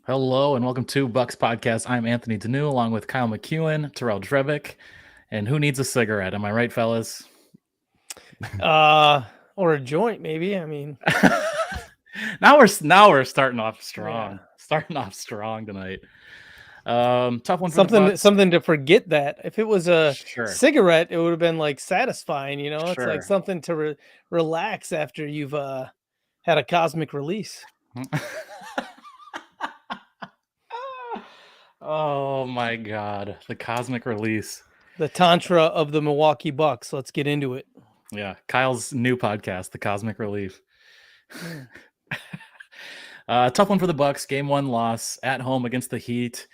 Hello and welcome to Bucks Podcast. I'm Anthony Danu along with Kyle McEwen, Terrell Drevick, and who needs a cigarette? Am I right, fellas? Or a joint, maybe. I mean, now we're starting off strong. yeah. Starting off strong tonight. Tough one for the Something Bucks. something to forget that. If it was a Sure, cigarette, it would have been like satisfying, you know? It's like sure. something to relax after you've had a cosmic release. Oh my God, the cosmic release. The tantra of the Milwaukee Bucks. Let's get into it. Yeah, Kyle's new podcast, The Cosmic Relief. Yeah. Tough one for the Bucks. Game 1 loss at home against the Heat.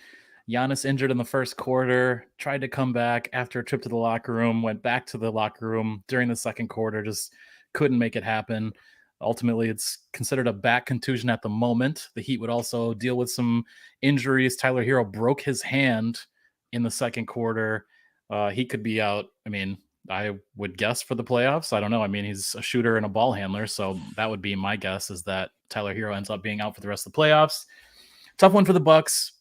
Giannis injured in the first quarter, tried to come back after a trip to the locker room, went back to the locker room during the second quarter, just couldn't make it happen. Ultimately, it's considered a back contusion at the moment. The Heat would also deal with some injuries. Tyler Hero broke his hand in the second quarter. He could be out. I mean, I would guess for the playoffs. I don't know. I mean, he's a shooter and a ball handler, so that would be my guess is that Tyler Hero ends up being out for the rest of the playoffs. Tough one for the Bucks.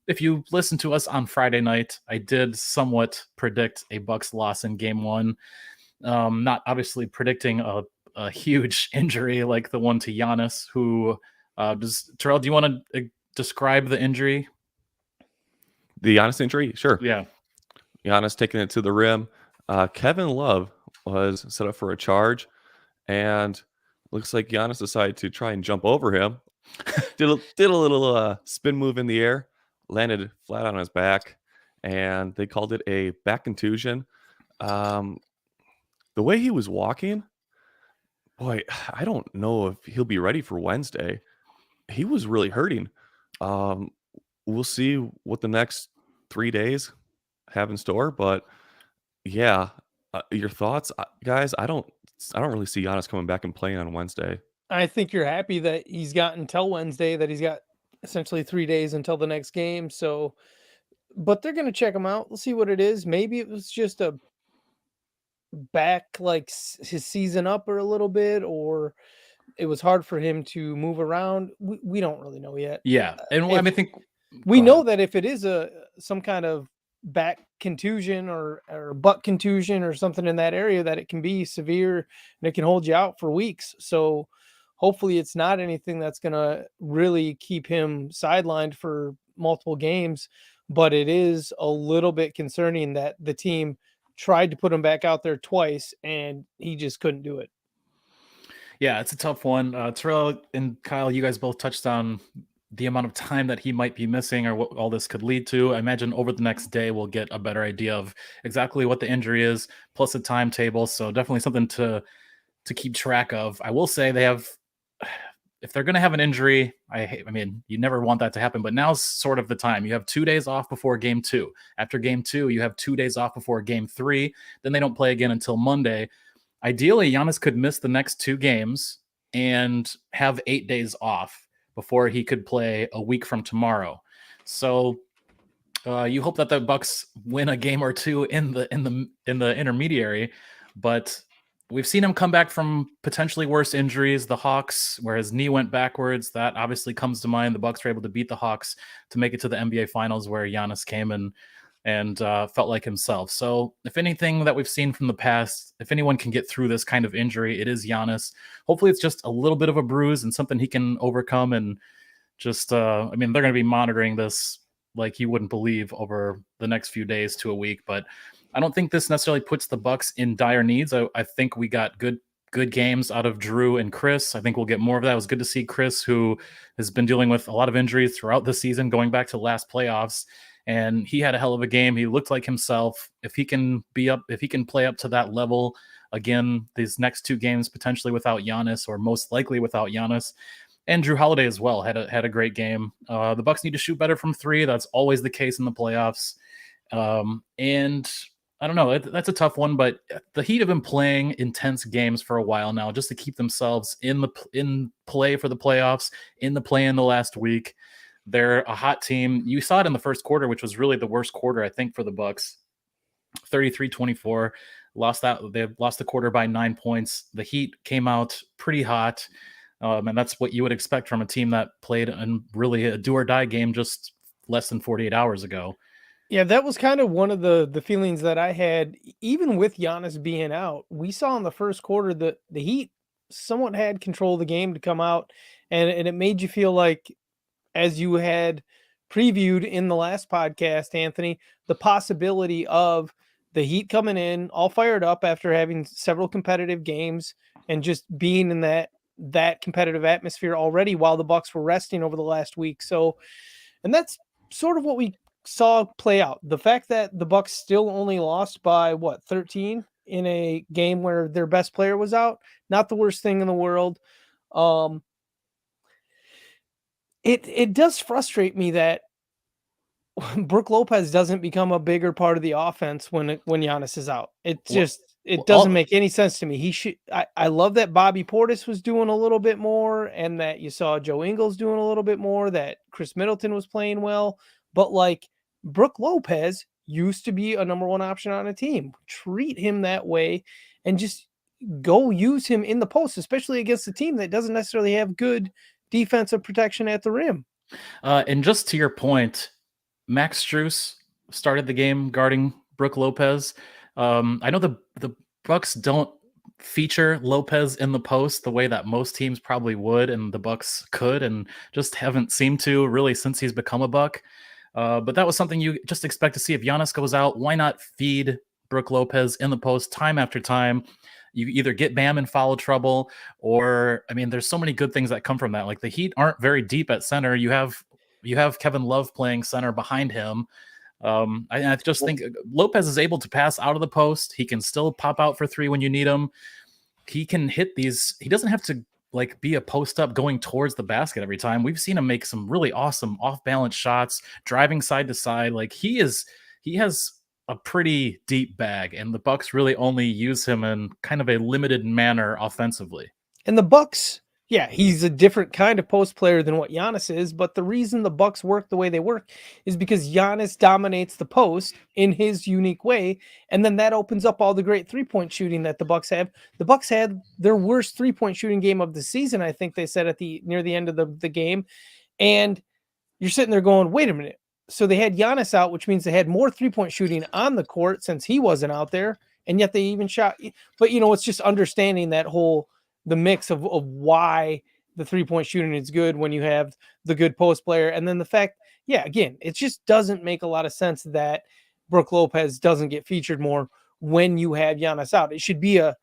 If you listen to us on Friday night, I did somewhat predict a Bucks loss in Game 1. Not obviously predicting a huge injury like the one to Giannis. Who Terrell? Do you want to describe the injury? The Giannis injury? Sure. Yeah. Giannis taking it to the rim. Kevin Love was set up for a charge, and looks like Giannis decided to try and jump over him. did a little spin move in the air, landed flat on his back, and they called it a back contusion. The way he was walking, boy, I don't know if he'll be ready for Wednesday. He was really hurting. We'll see what the next 3 days have in store, but yeah, your thoughts, guys? I don't really see Giannis coming back and playing on Wednesday. I think you're happy that he's got until Wednesday, that he's got essentially 3 days until the next game. So, but they're going to check him out. We'll see what it is. Maybe it was just a back like his season up or a little bit, or it was hard for him to move around. We don't really know yet. Yeah, and I think we know that if it is some kind of back contusion or butt contusion or something in that area, that it can be severe and it can hold you out for weeks. So hopefully it's not anything that's going to really keep him sidelined for multiple games, but it is a little bit concerning that the team tried to put him back out there twice and he just couldn't do it. Yeah, it's a tough one. Terrell and Kyle, you guys both touched on the amount of time that he might be missing or what all this could lead to. I imagine over the next day we'll get a better idea of exactly what the injury is, plus a timetable. So definitely something to keep track of. I will say they have, if they're going to have an injury, I mean, you never want that to happen, but now's sort of the time. You have 2 days off before Game 2. After Game 2, you have 2 days off before Game 3. Then they don't play again until Monday. Ideally, Giannis could miss the next 2 games and have 8 days off before he could play a week from tomorrow. So you hope that the Bucks win a game or two in the intermediary, but we've seen him come back from potentially worse injuries. The Hawks, where his knee went backwards, that obviously comes to mind. The Bucks were able to beat the Hawks to make it to the NBA Finals, where Giannis came and felt like himself. So if anything that we've seen from the past, if anyone can get through this kind of injury, it is Giannis. Hopefully it's just a little bit of a bruise and something he can overcome. And just, I mean, they're going to be monitoring this like you wouldn't believe over the next few days to a week. But I don't think this necessarily puts the Bucks in dire needs. I think we got good games out of Drew and Chris. I think we'll get more of that. It was good to see Chris, who has been dealing with a lot of injuries throughout the season, going back to the last playoffs. And he had a hell of a game. He looked like himself. If he can play up to that level again, these next 2 games, potentially without Giannis, or most likely without Giannis, and Drew Holiday as well had a great game. The Bucks need to shoot better from 3. That's always the case in the playoffs. And I don't know. That's a tough one, but the Heat have been playing intense games for a while now, just to keep themselves in play for the playoffs, in the play in the last week. They're a hot team. You saw it in the first quarter, which was really the worst quarter, I think, for the Bucks. 33-24. They lost the quarter by 9 points. The Heat came out pretty hot. And that's what you would expect from a team that played in really a do or die game just less than 48 hours ago. Yeah, that was kind of one of the feelings that I had, even with Giannis being out. We saw in the first quarter that the Heat somewhat had control of the game to come out, and it made you feel like, as you had previewed in the last podcast, Anthony, the possibility of the Heat coming in all fired up after having several competitive games and just being in that competitive atmosphere already while the Bucks were resting over the last week. So, and that's sort of what we saw play out. The fact that the Bucks still only lost by what, 13 in a game where their best player was out, not the worst thing in the world. Um, it does frustrate me that Brook Lopez doesn't become a bigger part of the offense when Giannis is out. It Well, just it doesn't all, make any sense to me. He should. I love that Bobby Portis was doing a little bit more, and that you saw Joe Ingles doing a little bit more. That Chris Middleton was playing well, but like Brook Lopez used to be a number one option on a team. Treat him that way, and just go use him in the post, especially against a team that doesn't necessarily have good defensive protection at the rim. and just to your point, Max Strus started the game guarding Brook Lopez. I know the Bucks don't feature Lopez in the post the way that most teams probably would, and the Bucks could, and just haven't seemed to really since he's become a Buck. But that was something you just expect to see if Giannis goes out. Why not feed Brook Lopez in the post time after time? You either get Bam in foul trouble, or I mean, there's so many good things that come from that. Like the Heat aren't very deep at center. You have Kevin Love playing center behind him. I just think Lopez is able to pass out of the post. He can still pop out for three when you need him. He can hit these. He doesn't have to like be a post up going towards the basket every time. We've seen him make some really awesome off balance shots, driving side to side. Like he has a pretty deep bag, and the Bucks really only use him in kind of a limited manner offensively. And the Bucks, yeah, he's a different kind of post player than what Giannis is, but the reason the Bucks work the way they work is because Giannis dominates the post in his unique way, and then that opens up all the great three-point shooting that the Bucks have. The Bucks had their worst three-point shooting game of the season, I think they said near the end of the game, and you're sitting there going, "Wait a minute." So they had Giannis out, which means they had more three-point shooting on the court since he wasn't out there, and yet they even shot. But it's just understanding that whole the mix of why the three-point shooting is good when you have the good post player. And then the fact, yeah, again, it just doesn't make a lot of sense that Brook Lopez doesn't get featured more when you have Giannis out. It should be a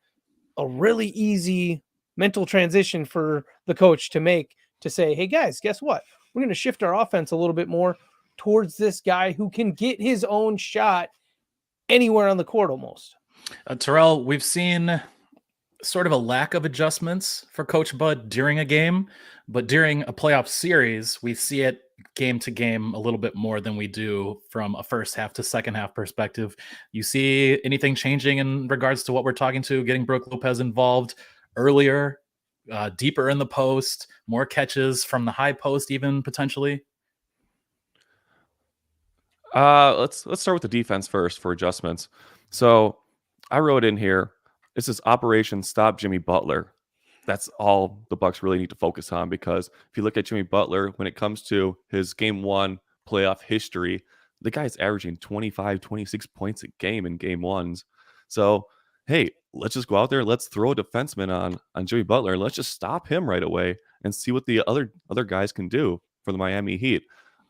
really easy mental transition for the coach to make, to say, hey guys, guess what? We're going to shift our offense a little bit more towards this guy who can get his own shot anywhere on the court almost. Terrell, we've seen sort of a lack of adjustments for Coach Bud during a game, but during a playoff series, we see it game to game a little bit more than we do from a first half to second half perspective. You see anything changing in regards to what we're talking to, getting Brook Lopez involved earlier, deeper in the post, more catches from the high post, even potentially? Let's start with the defense first for adjustments. So I wrote in here, this is Operation Stop Jimmy Butler. That's all the Bucks really need to focus on, because if you look at Jimmy Butler, when it comes to his game one playoff history, the guy's averaging 25, 26 points a game in game ones. So, hey, let's just go out there. Let's throw a defenseman on Jimmy Butler. Let's just stop him right away and see what the other guys can do for the Miami Heat.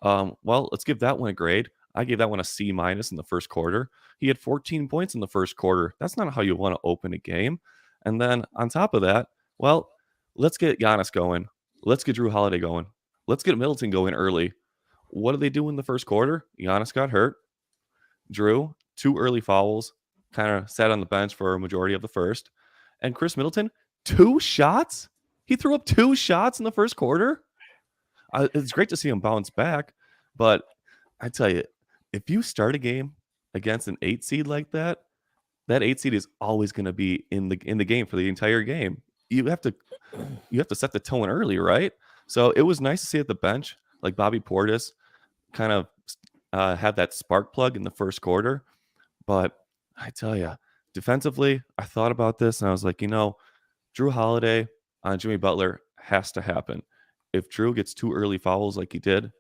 Well, let's give that one a grade. I gave that one a C minus in the first quarter. He had 14 points in the first quarter. That's not how you want to open a game. And then on top of that, well, let's get Giannis going. Let's get Drew Holiday going. Let's get Middleton going early. What did they do in the first quarter? Giannis got hurt. Drew, 2 early fouls, kind of sat on the bench for a majority of the first. And Chris Middleton, 2 shots? He threw up 2 shots in the first quarter? It's great to see him bounce back, but I tell you, if you start a game against an 8 seed like that, that 8 seed is always going to be in the game for the entire game. You have to set the tone early, right? So it was nice to see at the bench, like Bobby Portis kind of had that spark plug in the first quarter. But I tell you, defensively, I thought about this and I was like, Drew Holiday on Jimmy Butler has to happen. If Drew gets 2 early fouls like he did,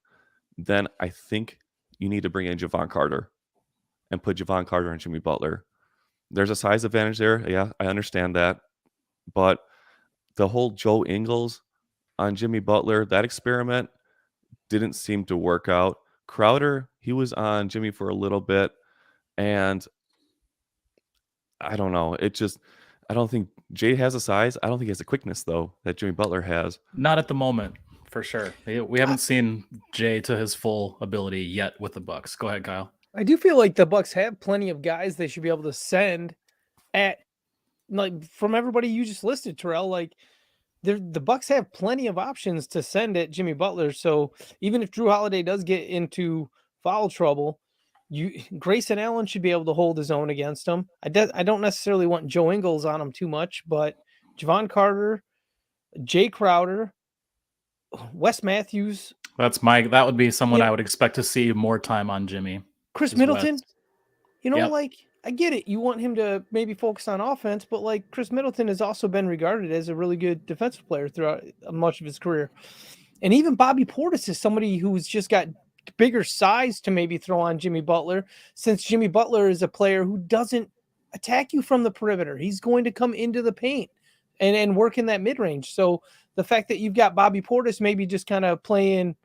then I think you need to bring in Javon Carter and put Javon Carter and Jimmy Butler. There's a size advantage there. Yeah, I understand that. But the whole Joe Ingles on Jimmy Butler, that experiment didn't seem to work out. Crowder, he was on Jimmy for a little bit, and I don't know. I don't think Jay has a size. I don't think he has the quickness though that Jimmy Butler has. Not at the moment, for sure. We haven't seen Jay to his full ability yet with the Bucks. Go ahead, Kyle. I do feel like the Bucks have plenty of guys they should be able to send at, like, from everybody you just listed, Terrell. Like, the Bucks have plenty of options to send at Jimmy Butler. So even if Drew Holiday does get into foul trouble, Grayson Allen should be able to hold his own against him. I don't necessarily want Joe Ingles on him too much, but Javon Carter, Jay Crowder, Wes Matthews. That would be someone Yeah. I would expect to see more time on Jimmy. Chris is Middleton. West. Yep. Yep. Like, I get it. You want him to maybe focus on offense, but like Chris Middleton has also been regarded as a really good defensive player throughout much of his career. And even Bobby Portis is somebody who's just got bigger size to maybe throw on Jimmy Butler, since Jimmy Butler is a player who doesn't attack you from the perimeter. He's going to come into the paint and work in that mid-range. So the fact that you've got Bobby Portis maybe just kind of playing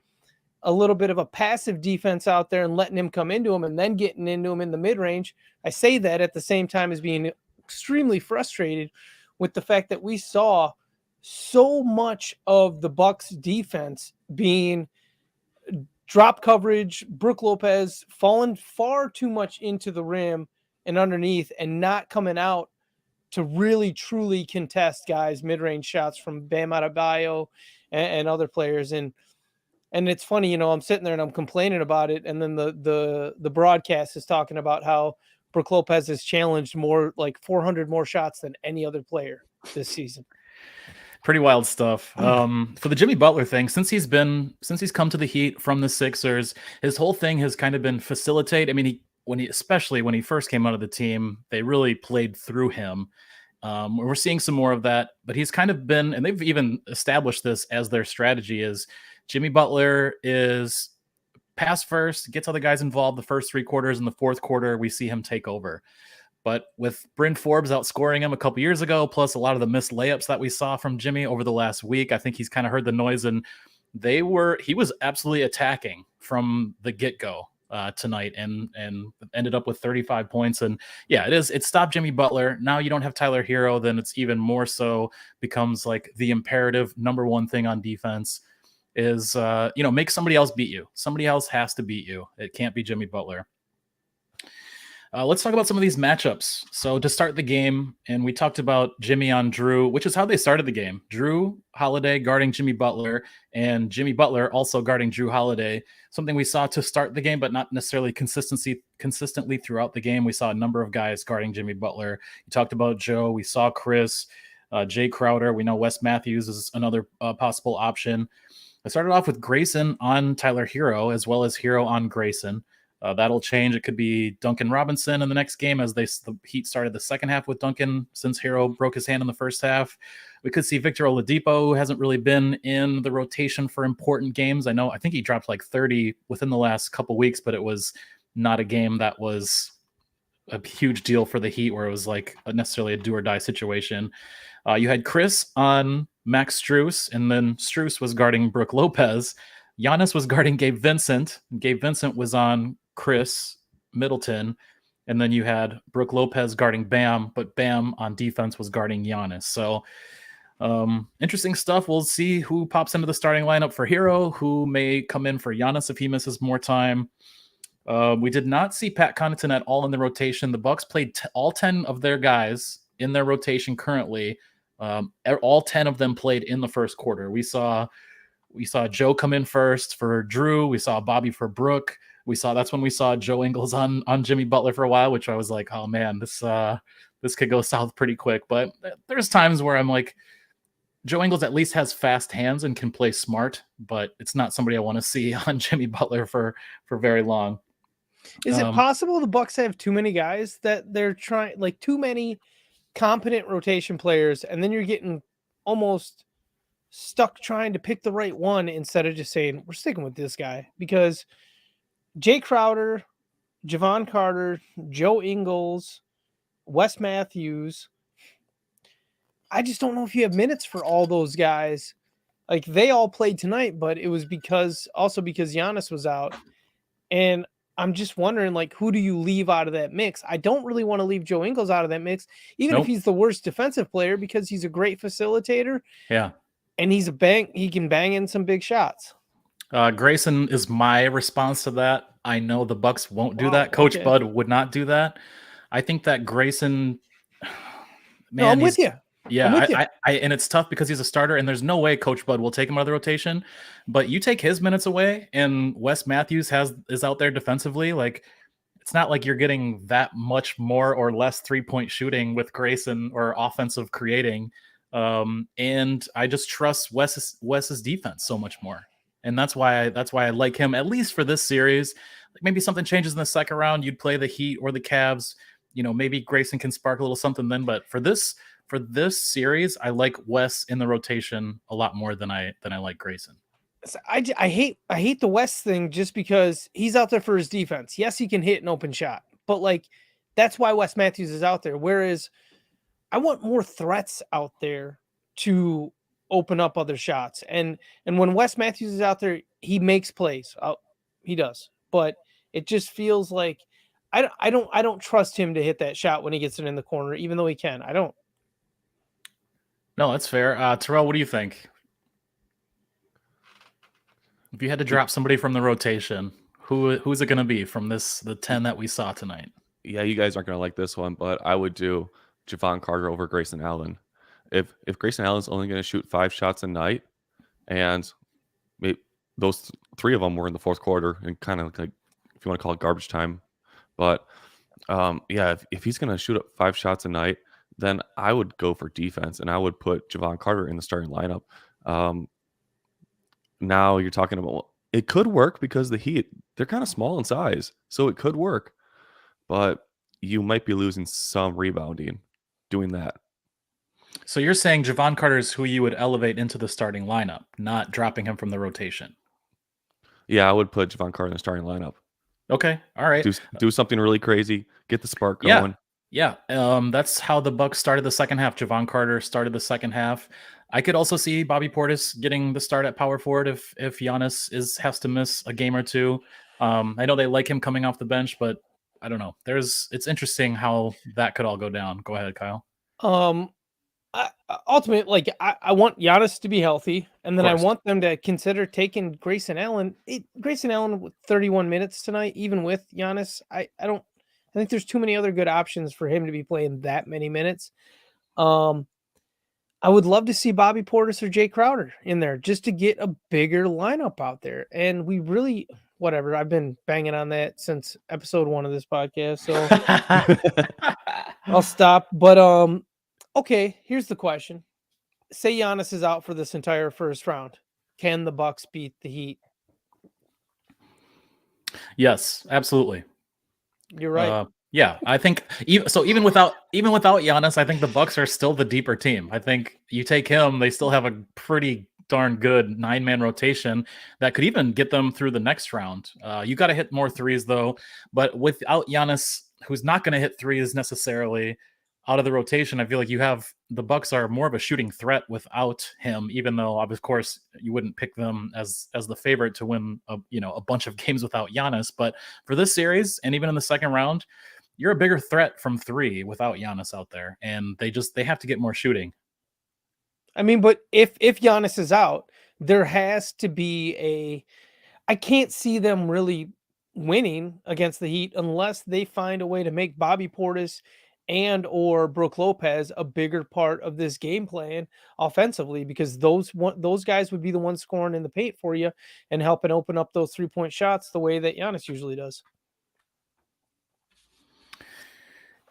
a little bit of a passive defense out there and letting him come into him and then getting into him in the mid-range. I say that at the same time as being extremely frustrated with the fact that we saw so much of the Bucks defense being drop coverage, Brook Lopez falling far too much into the rim and underneath and not coming out to really truly contest guys mid-range shots from Bam Adebayo and other players. And it's funny, I'm sitting there and I'm complaining about it, and then the broadcast is talking about how Brook Lopez has challenged more, like 400 more shots than any other player this season. Pretty wild stuff. For the Jimmy Butler thing, since he's come to the Heat from the Sixers, his whole thing has kind of been facilitate. I mean, especially when he first came out of the team, they really played through him. We're seeing some more of that, but he's kind of been, and they've even established this as their strategy, is Jimmy Butler is pass first, gets other guys involved the first 3 quarters. In the fourth quarter, we see him take over. But with Bryn Forbes outscoring him a couple years ago, plus a lot of the missed layups that we saw from Jimmy over the last week, I think he's kind of heard the noise, and he was absolutely attacking from the get-go tonight and ended up with 35 points. And yeah, it stopped Jimmy Butler. Now you don't have Tyler Hero, then it's even more so becomes like the imperative number one thing on defense is, make somebody else beat you. Somebody else has to beat you. It can't be Jimmy Butler. Let's talk about some of these matchups. So to start the game, and we talked about Jimmy on Drew, which is how they started the game. Drew Holiday guarding Jimmy Butler, and Jimmy Butler also guarding Drew Holiday. Something we saw to start the game, but not necessarily consistently throughout the game. We saw a number of guys guarding Jimmy Butler. You talked about Joe. We saw Chris, Jay Crowder. We know Wes Matthews is another possible option. I started off with Grayson on Tyler Hero, as well as Hero on Grayson. That'll change. It could be Duncan Robinson in the next game, as the Heat started the second half with Duncan since Hero broke his hand in the first half. We could see Victor Oladipo, who hasn't really been in the rotation for important games. I think he dropped like 30 within the last couple weeks, but it was not a game that was a huge deal for the Heat where it was like necessarily a do or die situation. You had Chris on Max Strus, and then Strus was guarding Brook Lopez. Giannis was guarding Gabe Vincent. Gabe Vincent was on Chris Middleton. And then you had Brook Lopez guarding Bam, but Bam on defense was guarding Giannis. So interesting stuff. We'll see who pops into the starting lineup for Hero, who may come in for Giannis if he misses more time. We did not see Pat Connaughton at all in the rotation. The Bucks played all 10 of their guys in their rotation currently. All 10 of them played in the first quarter. We saw Joe come in first for Drew. We saw Bobby for Brook. That's when we saw Joe Ingles on Jimmy Butler for a while, which I was like, oh man, this could go south pretty quick. But there's times where I'm like, Joe Ingles at least has fast hands and can play smart, but it's not somebody I want to see on Jimmy Butler for very long. Is it possible the Bucks have too many guys that they're trying, like too many competent rotation players, and then you're getting almost stuck trying to pick the right one instead of just saying, we're sticking with this guy. Because Jay Crowder, Javon Carter, Joe Ingles, Wes Matthews, I just don't know if you have minutes for all those guys. Like, they all played tonight, but it was because Giannis was out. And I'm just wondering, like, who do you leave out of that mix? I don't really want to leave Joe Ingles out of that mix, even if he's the worst defensive player, because he's a great facilitator. Yeah. And he can bang in some big shots. Grayson is my response to that. I know the Bucks won't do that. Coach Bud would not do that. I think that Grayson, man, I'm with you. Yeah, and it's tough because he's a starter, and there's no way Coach Bud will take him out of the rotation. But you take his minutes away, and Wes Matthews is out there defensively. Like, it's not like you're getting that much more or less 3-point shooting with Grayson or offensive creating. And I just trust Wes's defense so much more, and that's why I like him, at least for this series. Like, maybe something changes in the second round, you'd play the Heat or the Cavs. Maybe Grayson can spark a little something then. But for this series, I like Wes in the rotation a lot more than I like Grayson. I hate the West thing just because he's out there for his defense. Yes, he can hit an open shot, but like, that's why Wes Matthews is out there. Whereas I want more threats out there to open up other shots. And when Wes Matthews is out there, he makes plays. He does, but it just feels like I don't trust him to hit that shot when he gets it in the corner, even though he can. I don't. No, that's fair. Terrell, what do you think? If you had to drop somebody from the rotation, who's it going to be from the 10 that we saw tonight? Yeah, you guys aren't going to like this one, but I would do Javon Carter over Grayson Allen. If Grayson Allen's only going to shoot 5 shots a night, and maybe those 3 of them were in the fourth quarter, and kind of like, if you want to call it garbage time, but yeah, if he's going to shoot up 5 shots a night, then I would go for defense, and I would put Javon Carter in the starting lineup. Now you're talking about, well, it could work because the Heat, they're kind of small in size, so it could work, but you might be losing some rebounding doing that. So you're saying Javon Carter is who you would elevate into the starting lineup, not dropping him from the rotation? Yeah, I would put Javon Carter in the starting lineup. Okay, all right. Do something really crazy, get the spark going. Yeah. That's how the Bucks started the second half. Javon Carter started the second half. I could also see Bobby Portis getting the start at power forward if Giannis has to miss a game or two. I know they like him coming off the bench, but I don't know. It's interesting how that could all go down. Go ahead, Kyle. Ultimately, I want Giannis to be healthy, and then I want them to consider taking Grayson Allen. Grayson Allen with 31 minutes tonight, even with Giannis. I think there's too many other good options for him to be playing that many minutes. I would love to see Bobby Portis or Jay Crowder in there just to get a bigger lineup out there. And we really, whatever, I've been banging on that since episode 1 of this podcast, so I'll stop. But okay, here's the question. Say Giannis is out for this entire first round. Can the Bucks beat the Heat? Yes, absolutely. You're right. Yeah, I think even without Giannis, I think the Bucks are still the deeper team. I think you take him, they still have a pretty darn good 9-man rotation that could even get them through the next round. You got to hit more threes though, but without Giannis, who's not going to hit threes necessarily out of the rotation, I feel like the Bucks are more of a shooting threat without him, even though of course you wouldn't pick them as the favorite to win a bunch of games without Giannis. But for this series, and even in the second round, you're a bigger threat from 3 without Giannis out there, and they have to get more shooting. I mean, but if Giannis is out, there has to be I can't see them really winning against the Heat unless they find a way to make Bobby Portis and or Brook Lopez a bigger part of this game plan offensively, because those guys would be the ones scoring in the paint for you and helping open up those 3-point shots the way that Giannis usually does.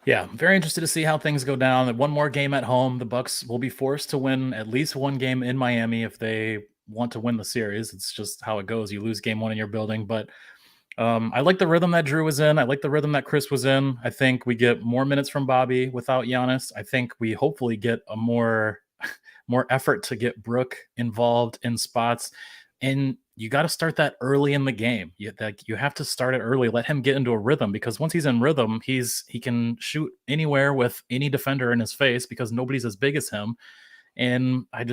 Yeah, very interested to see how things go down. One more game at home. The Bucks will be forced to win at least one game in Miami if they want to win the series. It's just how it goes. You lose game 1 in your building. But I like the rhythm that Drew was in. I like the rhythm that Chris was in. I think we get more minutes from Bobby without Giannis. I think we hopefully get a more more effort to get Brook involved in spots. And you got to start that early in the game. You have to start it early. Let him get into a rhythm, because once he's in rhythm, he can shoot anywhere with any defender in his face because nobody's as big as him. And I'm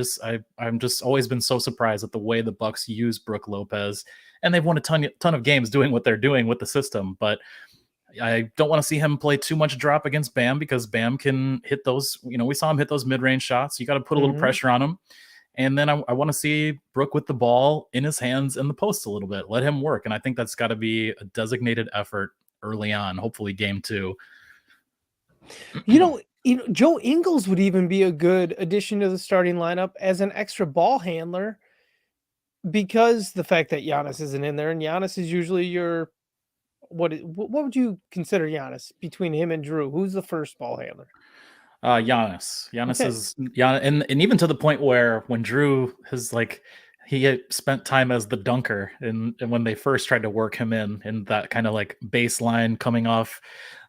just always been so surprised at the way the Bucks use Brook Lopez, and they've won a ton of games doing what they're doing with the system. But I don't want to see him play too much drop against Bam, because Bam can hit those. We saw him hit those mid-range shots. You got to put a little pressure on him. And then I want to see Brook with the ball in his hands in the post a little bit. Let him work. And I think that's got to be a designated effort early on, hopefully game 2. Joe Ingles would even be a good addition to the starting lineup as an extra ball handler, because the fact that Giannis isn't in there, and Giannis is usually your what would you consider Giannis between him and Drew? Who's the first ball handler? Giannis. Okay. Is Giannis, and even to the point where when Drew has he had spent time as the dunker, and when they first tried to work him in that kind of like baseline coming off,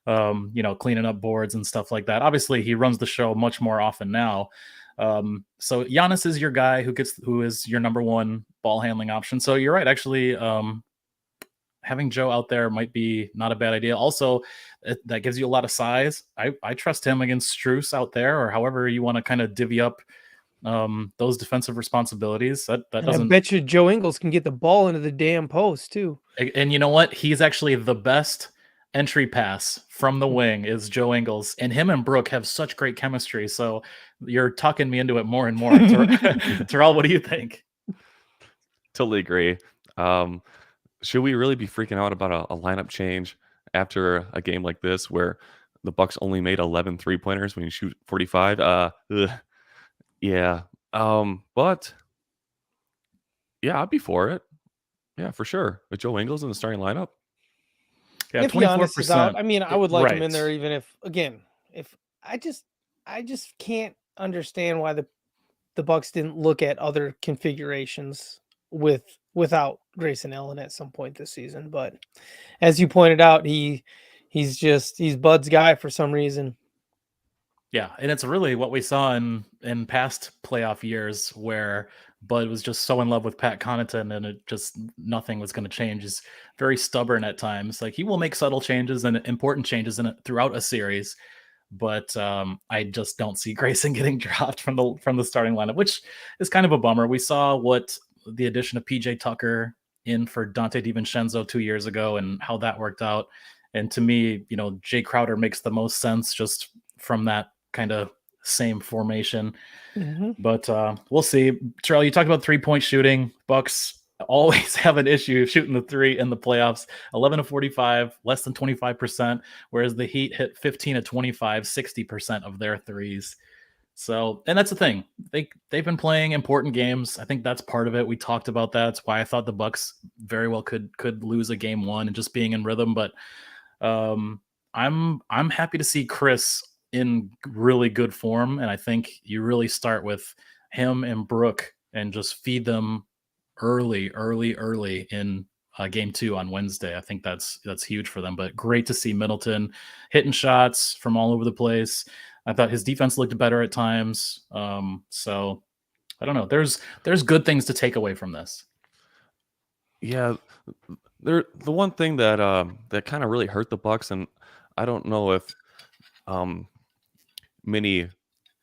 cleaning up boards and stuff like that. Obviously, he runs the show much more often now. So Giannis is your guy who is your number one ball handling option. So you're right, actually. Having Joe out there might be not a bad idea. Also, that gives you a lot of size. I trust him against Strus out there, or however you want to kind of divvy up those defensive responsibilities. That doesn't. I bet you Joe Ingles can get the ball into the damn post too. And you know what? He's actually the best entry pass from the wing is Joe Ingles, and him and Brook have such great chemistry. So you're talking me into it more and more. Terrell, what do you think? Totally agree. Should we really be freaking out about a lineup change after a game like this where the Bucks only made 11 3-pointers when you shoot 45? Yeah. But yeah, I'd be for it. Yeah, for sure. With Joe Ingles in the starting lineup. Yeah, if Giannis is out, I mean, I would like him in there, right. even if I just can't understand why the Bucks didn't look at other configurations without Grayson Allen at some point this season. But as you pointed out, he's Bud's guy for some reason. Yeah, and it's really what we saw in past playoff years, where Bud was just so in love with Pat Connaughton, and it just nothing was going to change. He's very stubborn at times. Like, he will make subtle changes and important changes in it throughout a series, but I just don't see Grayson getting dropped from the starting lineup, which is kind of a bummer. We saw what the addition of PJ Tucker in for Dante DiVincenzo 2 years ago and how that worked out. And to me, Jay Crowder makes the most sense just from that kind of same formation. But we'll see. Terrell, you talked about 3-point shooting. Bucks always have an issue shooting the three in the playoffs. 11 of 45, less than 25%, whereas the Heat hit 15 of 25, 60% of their threes. So, and that's the thing. They've been playing important games. I think that's part of it. We talked about that. That's why I thought the Bucks very well could lose a game 1 and just being in rhythm. But I'm happy to see Chris in really good form, and I think you really start with him and Brook and just feed them early in game 2 on Wednesday. I think that's huge for them. But great to see Middleton hitting shots from all over the place. I thought his defense looked better at times. So I don't know. There's good things to take away from this. Yeah, the one thing that kind of really hurt the Bucks, and I don't know if many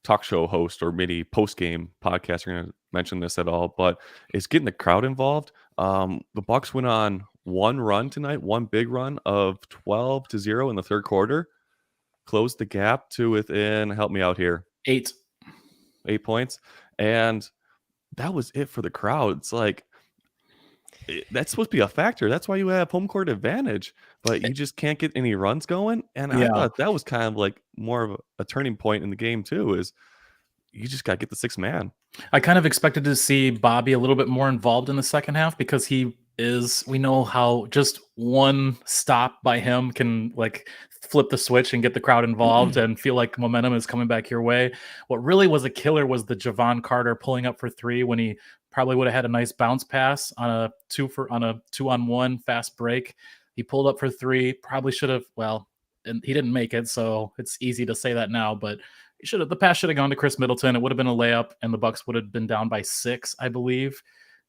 talk show hosts or many post game podcasts are going to mention this at all, but it's getting the crowd involved. The Bucks went on one run tonight, one big run of 12-0 in the third quarter, closed the gap to within. Help me out here. 8 points, and that was it for the crowd. It's like, that's supposed to be a factor. That's why you have home court advantage, but you just can't get any runs going. And I thought that was kind of like more of a turning point in the game too, is you just got to get the 6th man. I kind of expected to see Bobby a little bit more involved in the second half, because we know how just one stop by him can like flip the switch and get the crowd involved and feel like momentum is coming back your way. What really was a killer was the Javon Carter pulling up for 3 when he probably would have had a nice bounce pass on a 2-on-1 fast break. He pulled up for 3, probably should have, and he didn't make it, so it's easy to say that now, but the pass should have gone to Chris Middleton. It would have been a layup, and the Bucks would have been down by 6, I believe.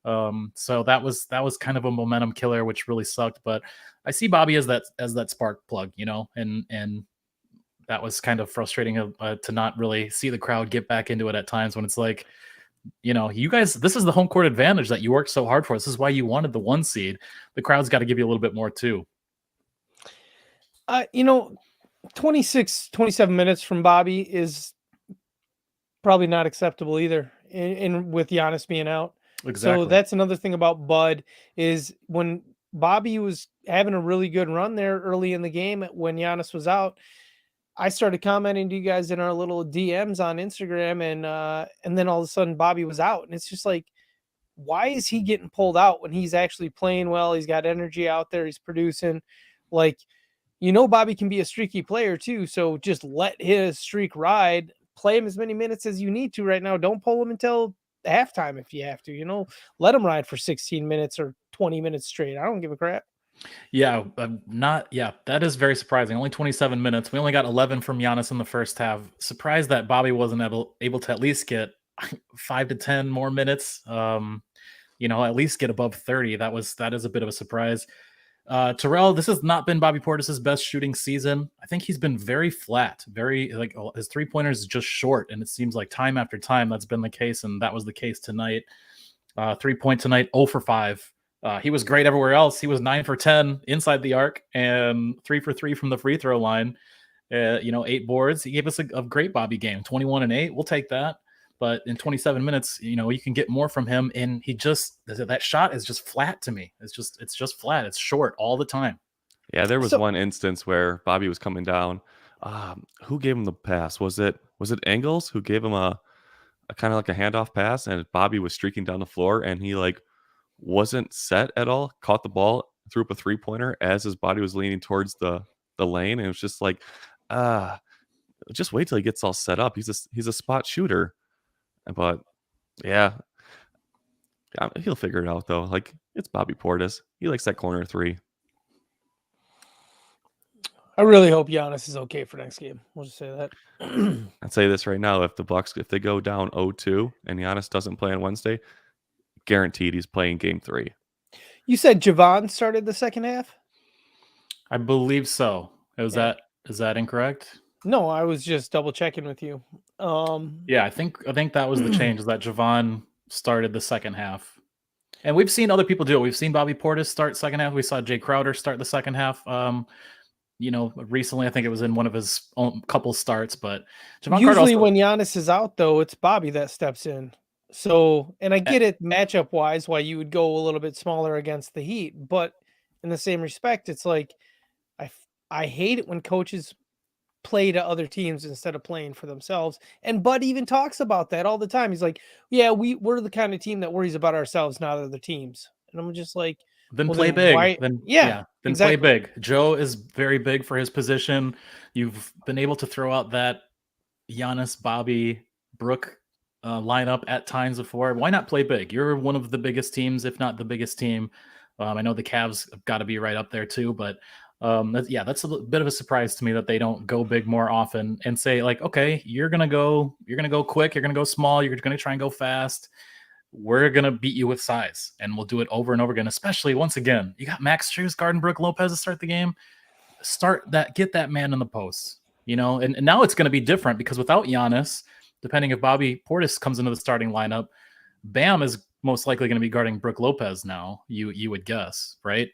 So that was kind of a momentum killer, which really sucked. But I see Bobby as that spark plug, and that was kind of frustrating to not really see the crowd get back into it at times when it's like, you guys, this is the home court advantage that you worked so hard for. This is why you wanted the 1 seed. The crowd's got to give you a little bit more too. 26, 27 minutes from Bobby is probably not acceptable either. And with Giannis being out. Exactly. So that's another thing about Bud is when Bobby was having a really good run there early in the game when Giannis was out, I started commenting to you guys in our little DMs on Instagram, and then all of a sudden Bobby was out, and it's just like, why is he getting pulled out when he's actually playing well? He's got energy out there. He's producing. Like, Bobby can be a streaky player too. So just let his streak ride. Play him as many minutes as you need to right now. Don't pull him until halftime if you have to. Let him ride for 16 minutes or 20 minutes straight. I don't give a crap. Yeah, that is very surprising. Only 27 minutes. We only got 11 from Giannis in the first half. Surprised that Bobby wasn't able to at least get 5 to 10 more minutes. At least get above 30. That is a bit of a surprise. Terrell, this has not been Bobby Portis's best shooting season. I think he's been very flat, very like his 3-pointers is just short, and it seems like time after time that's been the case, and that was the case tonight. 3-point tonight, 0 for 5. He was great everywhere else. He was 9 for 10 inside the arc and 3 for 3 from the free throw line. 8 boards. He gave us a great Bobby game, 21 and 8. We'll take that. But in 27 minutes, you can get more from him. And that shot is just flat to me. It's just flat. It's short all the time. Yeah, there was one instance where Bobby was coming down. Who gave him the pass? Was it Engels who gave him a kind of like a handoff pass, and Bobby was streaking down the floor, and he wasn't set at all, caught the ball, threw up a 3-pointer as his body was leaning towards the lane, and it was just like, just wait till he gets all set up. He's a spot shooter. But yeah, he'll figure it out though. Like, it's Bobby Portis. He likes that corner 3. I really hope Giannis is okay for next game. We'll just say that. I'd say this right now: if the Bucks, if they go down 0-2 and Giannis doesn't play on Wednesday, guaranteed he's playing game 3. You said Javon started the second half? I believe so. Is that incorrect? No, I was just double checking with you. Yeah, I think that was the change, is that Javon started the second half. And we've seen other people do it. We've seen Bobby Portis start second half. We saw Jay Crowder start the second half. Recently, I think it was in one of his own couple starts, but Javon usually when Giannis is out, though, it's Bobby that steps in. So, and I get it matchup wise why you would go a little bit smaller against the Heat, but in the same respect, it's like I hate it when coaches play to other teams instead of playing for themselves. And Bud even talks about that all the time. He's like, yeah, we're the kind of team that worries about ourselves, not other teams. And I'm just like, then play big. Then exactly. Play big. Joe is very big for his position. You've been able to throw out that Giannis, Bobby, Brook lineup at times before. Why not play big? You're one of the biggest teams, if not the biggest team. I know the Cavs have got to be right up there too, but that's a bit of a surprise to me that they don't go big more often and say like, okay, you're gonna go quick, you're gonna go small, you're gonna try and go fast. We're gonna beat you with size, and we'll do it over and over again. Especially once again, you got Max Strus guarding Brook Lopez to start the game. Get that man in the post, and now it's gonna be different because without Giannis, depending if Bobby Portis comes into the starting lineup, Bam is most likely going to be guarding Brook Lopez now, you would guess, right?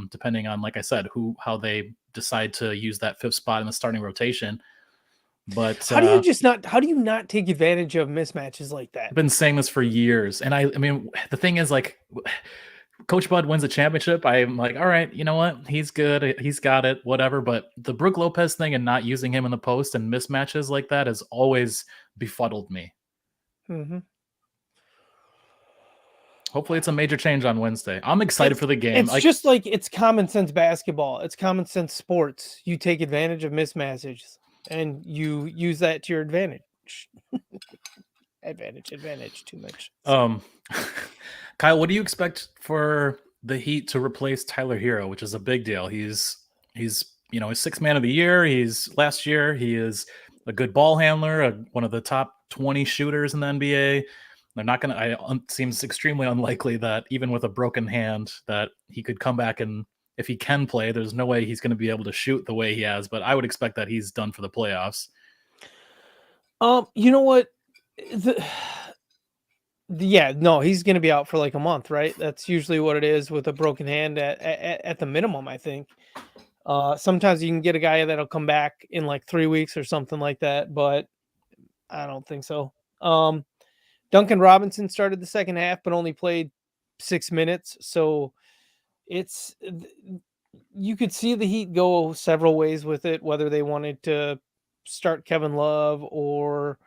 Depending on, like I said, how they decide to use that 5th spot in the starting rotation. But how do you not take advantage of mismatches like that? I've been saying this for years, and I mean, the thing is, like, Coach Bud wins a championship, I'm like, all right, you know what? He's good. He's got it, whatever. But the Brook Lopez thing and not using him in the post and mismatches like that has always befuddled me. Mm-hmm. Hopefully it's a major change on Wednesday. I'm excited for the game. It's just like it's common sense basketball. It's common sense sports. You take advantage of mismatches and you use that to your advantage. advantage too much. Kyle, what do you expect for the Heat to replace Tyler Hero, which is a big deal? He's his 6th man of the year. Last year he is a good ball handler, one of the top 20 shooters in the NBA. They're not going to, seems extremely unlikely that even with a broken hand that he could come back, and if he can play, there's no way he's going to be able to shoot the way he has, but I would expect that he's done for the playoffs. You know what? Yeah, no, he's going to be out for like a month, right? That's usually what it is with a broken hand at the minimum, I think. Sometimes you can get a guy that'll come back in like 3 weeks or something like that, but I don't think so. Duncan Robinson started the second half, but only played 6 minutes. So you could see the Heat go several ways with it, whether they wanted to start Kevin Love or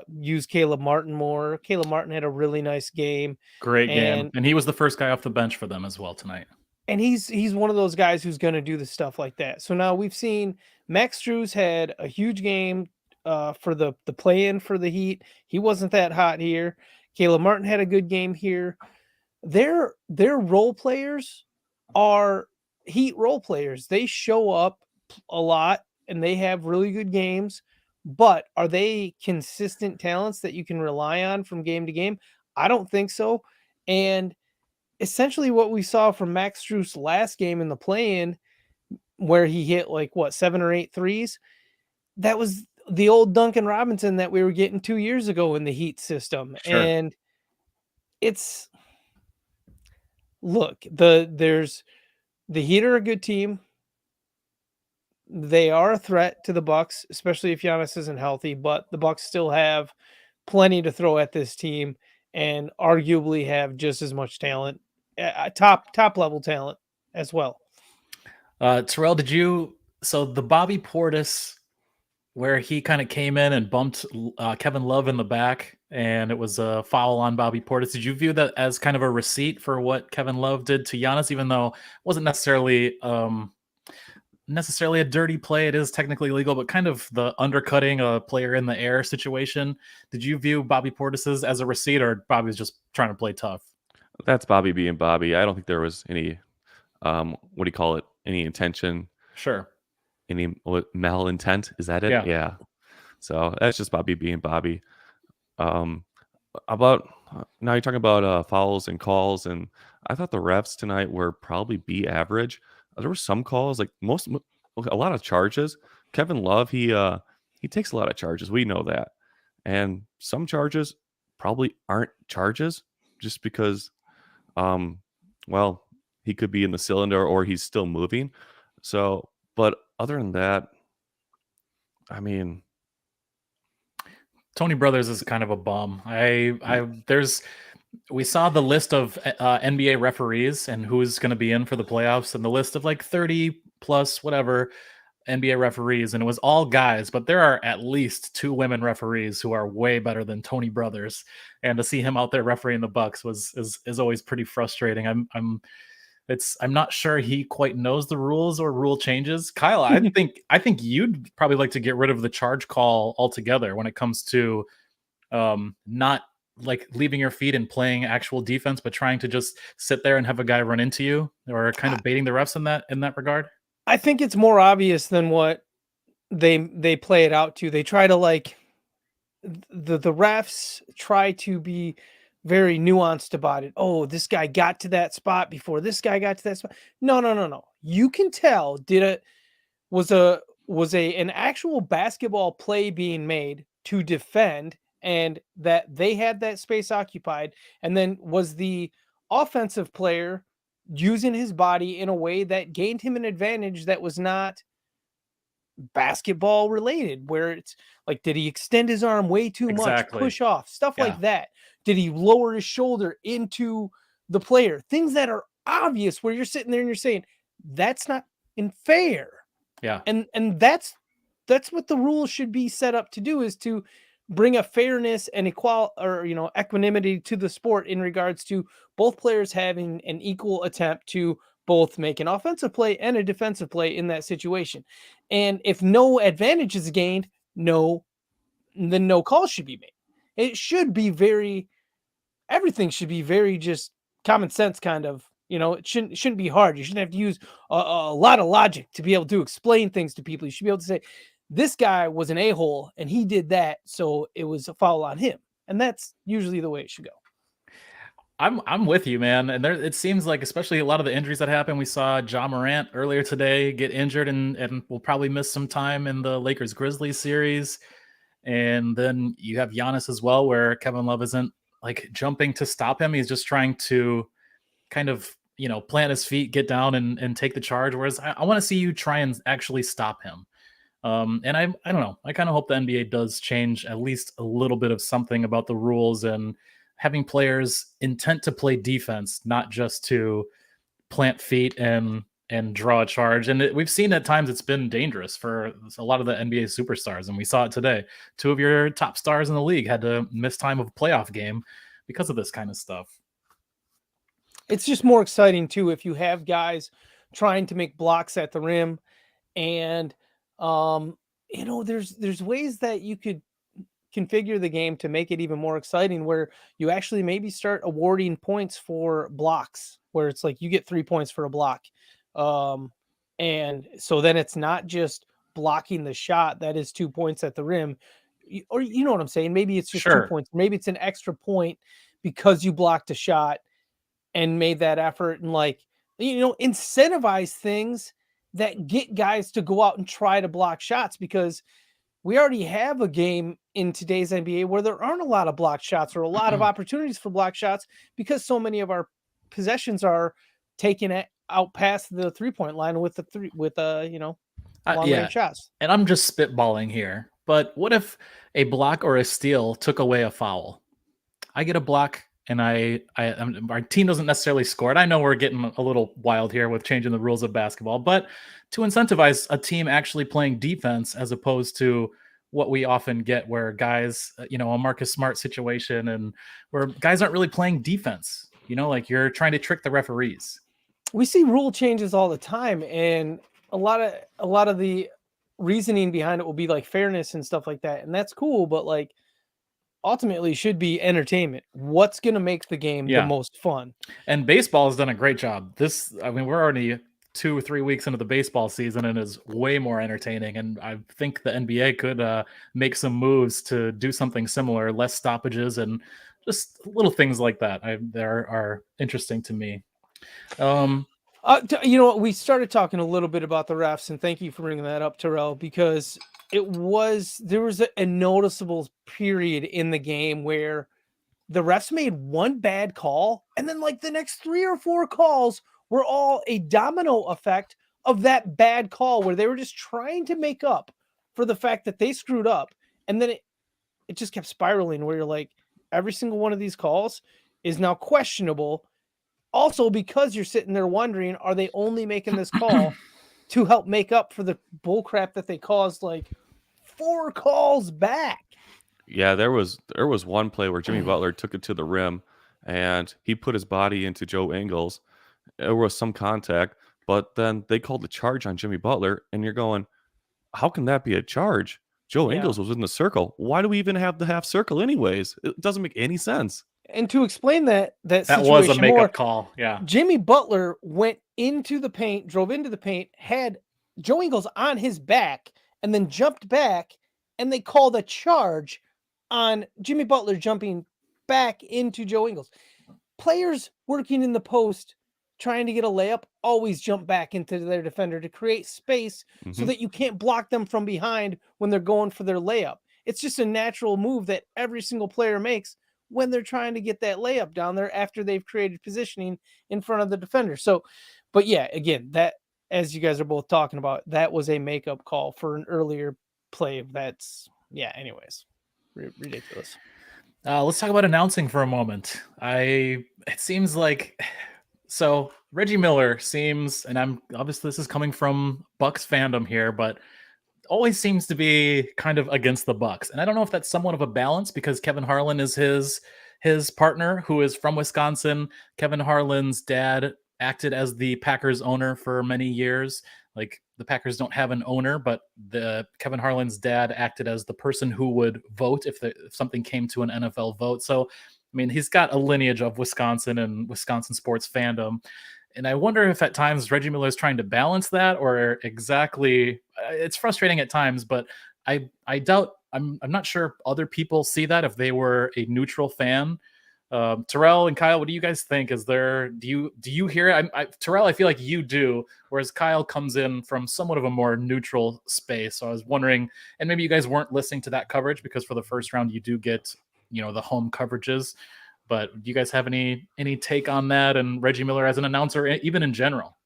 use Caleb Martin more. Caleb Martin had a really nice game. Great game. And he was the first guy off the bench for them as well tonight. And he's one of those guys who's going to do the stuff like that. So now we've seen Max Strus had a huge game for the play-in for the Heat. He wasn't that hot here. Caleb Martin had a good game here. Their role players are Heat role players. They show up a lot and they have really good games, but are they consistent talents that you can rely on from game to game? I don't think so. And essentially what we saw from Max Strus last game in the play-in, where he hit like 7 or 8 threes, that was the old Duncan Robinson that we were getting 2 years ago in the Heat system. Sure. And it's the Heat are a good team. They are a threat to the Bucks, especially if Giannis isn't healthy, but the Bucks still have plenty to throw at this team and arguably have just as much talent, top level talent as well. Terrell, so the Bobby Portis, where he kind of came in and bumped Kevin Love in the back, and it was a foul on Bobby Portis. Did you view that as kind of a receipt for what Kevin Love did to Giannis, even though it wasn't necessarily a dirty play? It is technically legal, but kind of the undercutting a player in the air situation. Did you view Bobby Portis as a receipt, or Bobby was just trying to play tough? That's Bobby being Bobby. I don't think there was any, any intention. Sure. Any malintent? Is that it? Yeah. So that's just Bobby being Bobby. About now you're talking about fouls and calls, and I thought the refs tonight were probably B average. There were some calls, like a lot of charges. Kevin Love, he takes a lot of charges. We know that, and some charges probably aren't charges just because, he could be in the cylinder or he's still moving. So, but other than that, I mean, Tony Brothers is kind of a bum. We saw the list of NBA referees and who's going to be in for the playoffs, and the list of like 30 plus whatever NBA referees, and it was all guys, but there are at least 2 women referees who are way better than Tony Brothers, and to see him out there refereeing the Bucks is always pretty frustrating. I'm not sure he quite knows the rules or rule changes. Kyle, I think you'd probably like to get rid of the charge call altogether when it comes to not like leaving your feet and playing actual defense, but trying to just sit there and have a guy run into you, or kind of baiting the refs in that regard. I think it's more obvious than what they play it out to. They try to the refs try to be very nuanced about it. Oh, this guy got to that spot before this guy got to that spot. No. You can tell was an actual basketball play being made to defend, and that they had that space occupied, and then was the offensive player using his body in a way that gained him an advantage that was not basketball related, where it's like, did he extend his arm way too much, push off, stuff like that? Did he lower his shoulder into the player? Things that are obvious, where you're sitting there and you're saying, that's not fair. Yeah. And that's what the rules should be set up to do, is to bring a fairness and equanimity to the sport in regards to both players having an equal attempt to both make an offensive play and a defensive play in that situation. And if no advantage is gained, then no call should be made. It should be everything should be very just common sense kind of, it shouldn't be hard. You shouldn't have to use a lot of logic to be able to explain things to people. You should be able to say, this guy was an a-hole and he did that, so it was a foul on him. And that's usually the way it should go. I'm with you, man. And it seems like, especially a lot of the injuries that happened, we saw Ja Morant earlier today get injured and will probably miss some time in the Lakers Grizzlies series. And then you have Giannis as well, where Kevin Love isn't like jumping to stop him. He's just trying to kind of, plant his feet, get down and take the charge. Whereas I want to see you try and actually stop him. And I don't know. I kind of hope the NBA does change at least a little bit of something about the rules and having players intent to play defense, not just to plant feet and draw a charge. And we've seen at times it's been dangerous for a lot of the NBA superstars, and we saw it today. Two of your top stars in the league had to miss time of a playoff game because of this kind of stuff. It's just more exciting too if you have guys trying to make blocks at the rim, and there's ways that you could configure the game to make it even more exciting, where you actually maybe start awarding points for blocks, where it's like you get 3 points for a block. And so then it's not just blocking the shot that is 2 points at the rim, or you know what I'm saying? Maybe it's just Sure. 2 points. Maybe it's an extra point because you blocked a shot and made that effort, and incentivize things that get guys to go out and try to block shots, because we already have a game in today's NBA where there aren't a lot of block shots or a lot of opportunities for block shots, because so many of our possessions are taken out past the 3-point line with long range shots. And I'm just spitballing here, but what if a block or a steal took away a foul? I get a block and our team doesn't necessarily score it. I know we're getting a little wild here with changing the rules of basketball, but to incentivize a team actually playing defense as opposed to what we often get where guys, a Marcus Smart situation, and where guys aren't really playing defense, like you're trying to trick the referees. We see rule changes all the time, and a lot of the reasoning behind it will be like fairness and stuff like that. And that's cool, but like ultimately should be entertainment. What's going to make the game the most fun? And baseball has done a great job. We're already 2 or 3 weeks into the baseball season and is way more entertaining. And I think the NBA could make some moves to do something similar, less stoppages and just little things like that. They are interesting to me. We started talking a little bit about the refs, and thank you for bringing that up, Terrell, because there was a noticeable period in the game where the refs made one bad call, and then like the next 3 or 4 calls were all a domino effect of that bad call, where they were just trying to make up for the fact that they screwed up. And then it just kept spiraling, where you're like, every single one of these calls is now questionable. Also, because you're sitting there wondering, are they only making this call to help make up for the bullcrap that they caused like 4 calls back? Yeah, there was one play where Jimmy Butler took it to the rim and he put his body into Joe Ingles. There was some contact, but then they called the charge on Jimmy Butler, and you're going, how can that be a charge? Joe Ingles was in the circle. Why do we even have the half circle anyways? It doesn't make any sense. And to explain that situation was a makeup more, call. Yeah. Jimmy Butler went into the paint, drove into the paint, had Joe Ingles on his back, and then jumped back, and they called a charge on Jimmy Butler jumping back into Joe Ingles. Players working in the post trying to get a layup always jump back into their defender to create space so that you can't block them from behind when they're going for their layup. It's just a natural move that every single player makes when they're trying to get that layup down there after they've created positioning in front of the defender. So, but yeah, again, that, as you guys are both talking about, that was a makeup call for an earlier play. Anyways, ridiculous. Let's talk about announcing for a moment. It seems like, so Reggie Miller seems, and I'm obviously this is coming from Bucks fandom here, but always seems to be kind of against the Bucks. And I don't know if that's somewhat of a balance, because Kevin Harlan is his partner, who is from Wisconsin. Kevin Harlan's dad acted as the Packers owner for many years. Like, the Packers don't have an owner, but Kevin Harlan's dad acted as the person who would vote if something came to an NFL vote. So I mean, he's got a lineage of Wisconsin and Wisconsin sports fandom. And I wonder if at times Reggie Miller is trying to balance that, or exactly. It's frustrating at times, but I doubt. I'm not sure other people see that if they were a neutral fan. Terrell and Kyle, what do you guys think? Is there do you hear it? Terrell, I feel like you do, whereas Kyle comes in from somewhat of a more neutral space. So I was wondering, and maybe you guys weren't listening to that coverage because for the first round you do get the home coverages. But do you guys have any take on that and Reggie Miller as an announcer, even in general?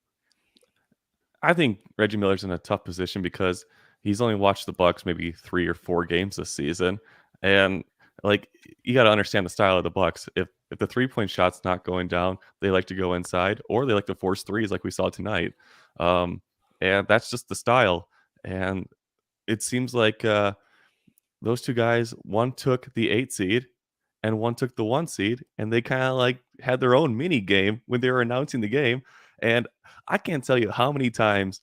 I think Reggie Miller's in a tough position because he's only watched the Bucks maybe 3 or 4 games this season, and like you got to understand the style of the Bucks. If the 3-point shot's not going down, they like to go inside or they like to force threes, like we saw tonight, and that's just the style. And it seems like those two guys, one took the 8 seed and one took the 1 seed, and they kind of like had their own mini game when they were announcing the game. And I can't tell you how many times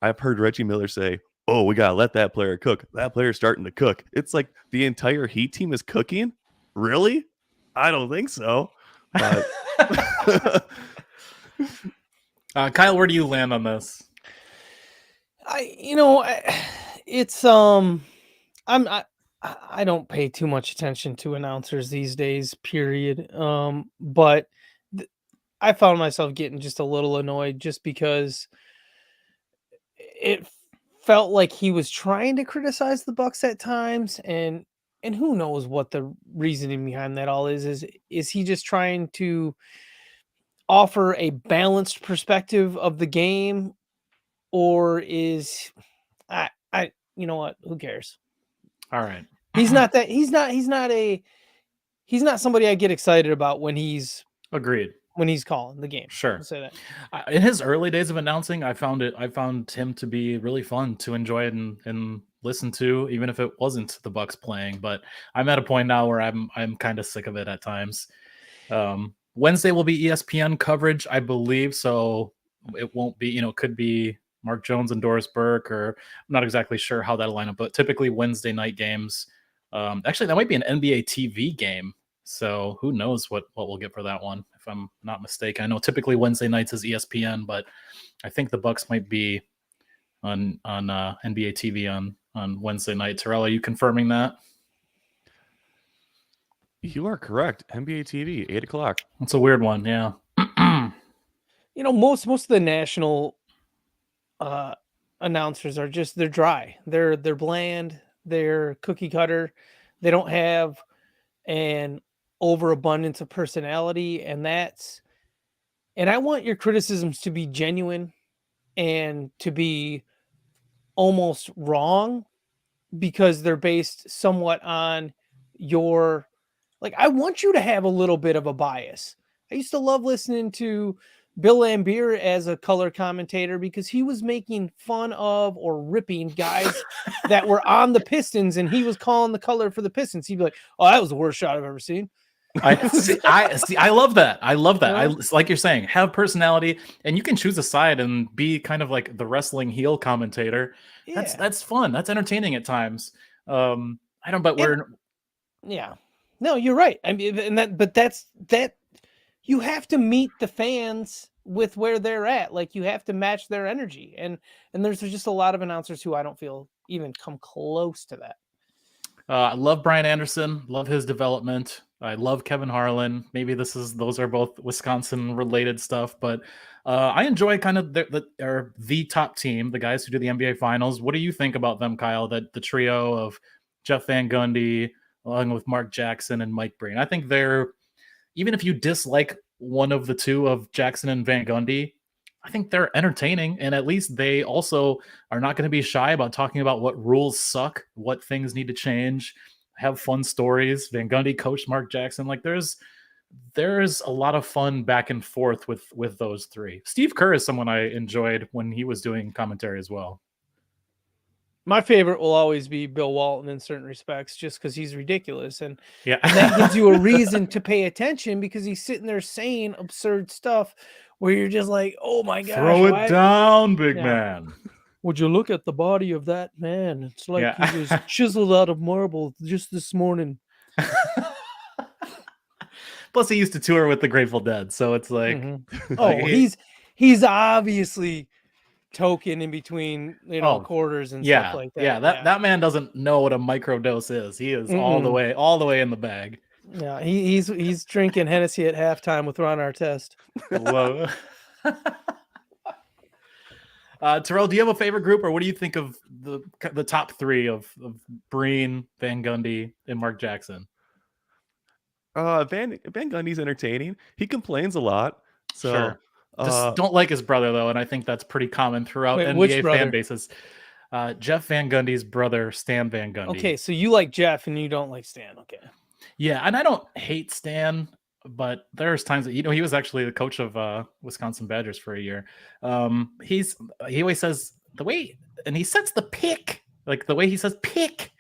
I've heard Reggie Miller say, "Oh, we gotta let that player cook. That player's starting to cook." It's like the entire Heat team is cooking. Really? I don't think so. But Kyle, where do you land on this? I don't pay too much attention to announcers these days, period. But I found myself getting just a little annoyed just because it felt like he was trying to criticize the Bucks at times, and who knows what the reasoning behind that all is. Is he just trying to offer a balanced perspective of the game, or is you know what? Who cares? All right. He's not somebody I get excited about when he's Agreed. When he's calling the game. Sure. I'll say that. In his early days of announcing, I found him to be really fun to enjoy and listen to, even if it wasn't the Bucks playing. But I'm at a point now where I'm kind of sick of it at times. Wednesday will be ESPN coverage, I believe, so it won't be, could be Mark Jones and Doris Burke, or I'm not exactly sure how that'll line up, but typically Wednesday night games. Actually, that might be an NBA TV game, so who knows what we'll get for that one, if I'm not mistaken. I know typically Wednesday nights is ESPN, but I think the Bucks might be on NBA TV on Wednesday night. Terrell, are you confirming that? You are correct. NBA TV, 8 o'clock. That's a weird one, yeah. Most of the national announcers are just, they're dry. They're bland. They're cookie cutter. They don't have an overabundance of personality, and I want your criticisms to be genuine and to be almost wrong, because they're based somewhat on your, like, I want you to have a little bit of a bias. I used to love listening to Bill Lambier as a color commentator because he was making fun of or ripping guys that were on the Pistons, and he was calling the color for the Pistons. He'd be like, "Oh, that was the worst shot I've ever seen." I love that. I love that. Yeah. Like you're saying, have personality, and you can choose a side and be kind of like the wrestling heel commentator. Yeah. That's fun. That's entertaining at times. Yeah. No, you're right. I mean, that you have to meet the fans with where they're at. Like, you have to match their energy. And there's just a lot of announcers who I don't feel even come close to that. I love Brian Anderson. Love his development. I love Kevin Harlan. Maybe those are both Wisconsin related stuff, but I enjoy kind of the top team, the guys who do the NBA Finals. What do you think about them, Kyle? That the trio of Jeff Van Gundy, along with Mark Jackson and Mike Breen. I think they're, even if you dislike one of the two of Jackson and Van Gundy, I think they're entertaining, and at least they also are not going to be shy about talking about what rules suck, what things need to change, have fun stories. Van Gundy coached Mark Jackson. Like, there's a lot of fun back and forth with those three. Steve Kerr is someone I enjoyed when he was doing commentary as well. My favorite will always be Bill Walton in certain respects, just because he's ridiculous. And Yeah, that gives you a reason to pay attention, because he's sitting there saying absurd stuff where you're just like, oh my gosh. Throw it down, big man. Would you look at the body of that man? It's like he was chiseled out of marble just this morning. Plus, he used to tour with the Grateful Dead, so it's like, Oh, he's obviously token in between, oh, quarters and stuff yeah, like yeah. that. That man doesn't know what a microdose is. He is all the way in the bag. Yeah, he's drinking Hennessy at halftime with Ron Artest. Whoa. Terrell, do you have a favorite group, or what do you think of the top three of Breen, Van Gundy, and Mark Jackson? Van Gundy's entertaining. He complains a lot. So Sure. Just don't like his brother, though, and I think that's pretty common throughout Wait, which NBA brother? fan bases. Jeff Van Gundy's brother, Stan Van Gundy. Okay, so you like Jeff and you don't like Stan. Okay. Yeah, and I don't hate Stan, but there's times that he was actually the coach of Wisconsin Badgers for a year. He always says the way, and he sets the pick, like the way he says pick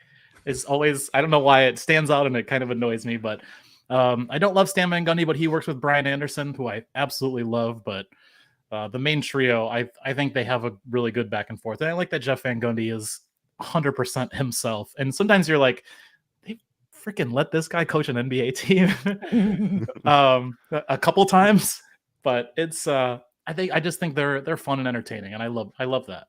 is always, I don't know why it stands out and it kind of annoys me, but I don't love Stan Van Gundy, but he works with Brian Anderson, who I absolutely love. But the main trio, I think they have a really good back and forth. And I like that Jeff Van Gundy is 100% himself. And sometimes you're like, they freaking let this guy coach an NBA team a couple times. But it's I just think they're fun and entertaining, and I love that.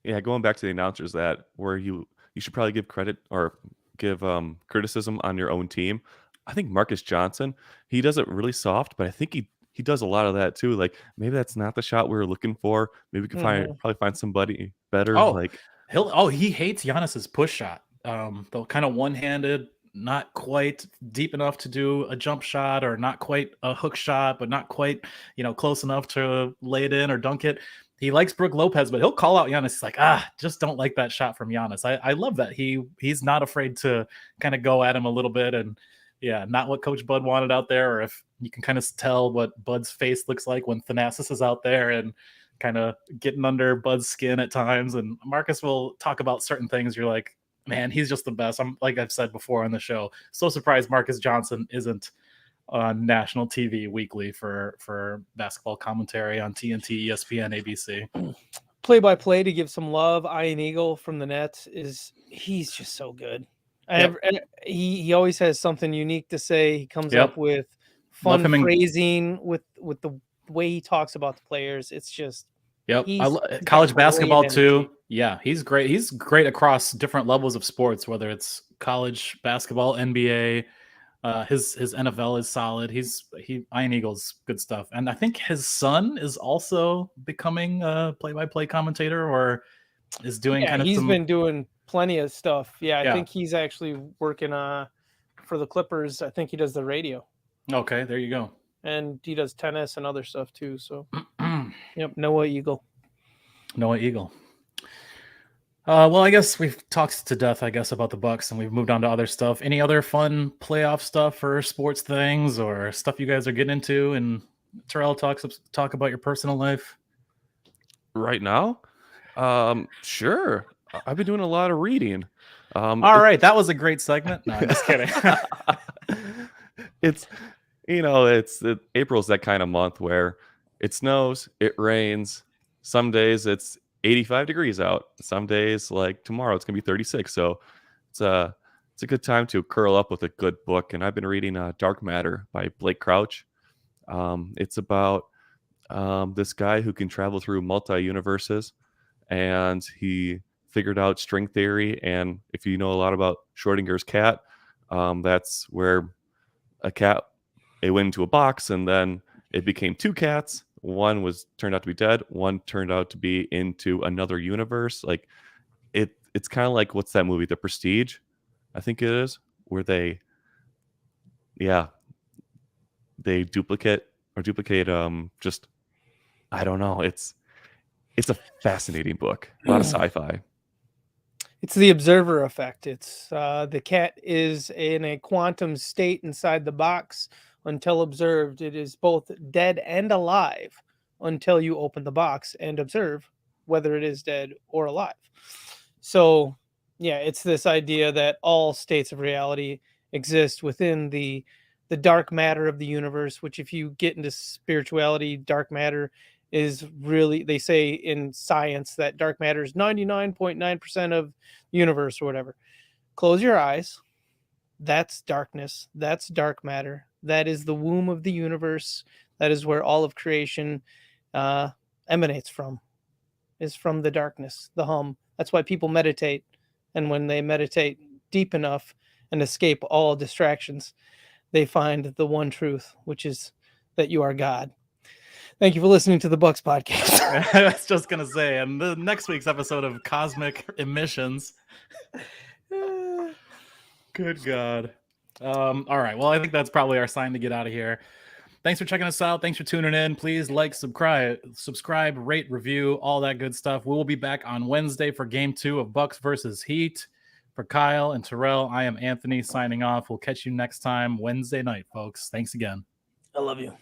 yeah, going back to the announcers, that where you should probably give credit or give criticism on your own team. I think Marcus Johnson, he does it really soft, but I think he does a lot of that too. Like maybe that's not the shot we were looking for. Maybe we can probably find somebody better. Oh, like he hates Giannis's push shot. The kind of one-handed, not quite deep enough to do a jump shot, or not quite a hook shot, but not quite, close enough to lay it in or dunk it. He likes Brook Lopez, but he'll call out Giannis. He's like, just don't like that shot from Giannis. I love that. He's not afraid to kind of go at him a little bit. And yeah, not what Coach Bud wanted out there, or if you can kind of tell what Bud's face looks like when Thanasis is out there and kind of getting under Bud's skin at times. And Marcus will talk about certain things. You're like, man, he's just the best. I'm, like I've said before on the show, so surprised Marcus Johnson isn't on national TV weekly for basketball commentary on TNT, ESPN, ABC. Play-by-play to give some love. Ian Eagle from the Nets he's just so good. Yep. He always has something unique to say. He comes up with fun phrasing with the way he talks about the players. It's just college basketball too. Yeah, he's great. He's great across different levels of sports, whether it's college basketball, NBA. His NFL is solid. Ian Eagle's good stuff, and I think his son is also becoming a play-by-play commentator, or is doing kind of. He's been doing plenty of stuff. I Yeah. think he's actually working for the Clippers. I think he does the radio. Okay, there you go. And he does tennis and other stuff too. So, yep, Noah Eagle. Well, I guess we've talked to death, about the Bucks, and we've moved on to other stuff. Any other fun playoff stuff or sports things or stuff you guys are getting into? And Terrell, talk about your personal life right now. Sure. I've been doing a lot of reading. All right, that was a great segment. No, I'm just kidding. It's April's that kind of month where it snows, it rains. Some days it's 85 degrees out. Some days, like tomorrow, it's gonna be 36. So it's a good time to curl up with a good book. And I've been reading Dark Matter by Blake Crouch. It's about this guy who can travel through multi-universes, and he figured out string theory. And if you know a lot about Schrodinger's cat, that's where it went into a box, and then it became two cats. One turned out to be dead. One turned out to be into another universe. Like it's kind of like, what's that movie, The Prestige? I think it is, where they duplicate just, I don't know. It's a fascinating book. A lot of sci-fi. It's the observer effect. It's the cat is in a quantum state inside the box until observed. It is both dead and alive until you open the box and observe whether it is dead or alive. So, it's this idea that all states of reality exist within the dark matter of the universe, which, if you get into spirituality, dark matter is really, they say in science that dark matter is 99.9% of the universe or whatever. Close your eyes. That's darkness. That's dark matter. That is the womb of the universe. That is where all of creation emanates from, is from the darkness, the hum. That's why people meditate. And when they meditate deep enough and escape all distractions, they find the one truth, which is that you are God. Thank you for listening to the Bucks podcast. I was just gonna say, and the next week's episode of Cosmic Emissions. Good God. All right. Well, I think that's probably our sign to get out of here. Thanks for checking us out. Thanks for tuning in. Please like, subscribe, rate, review, all that good stuff. We will be back on Wednesday for Game 2 of Bucks versus Heat. For Kyle and Terrell, I am Anthony signing off. We'll catch you next time Wednesday night, folks. Thanks again. I love you.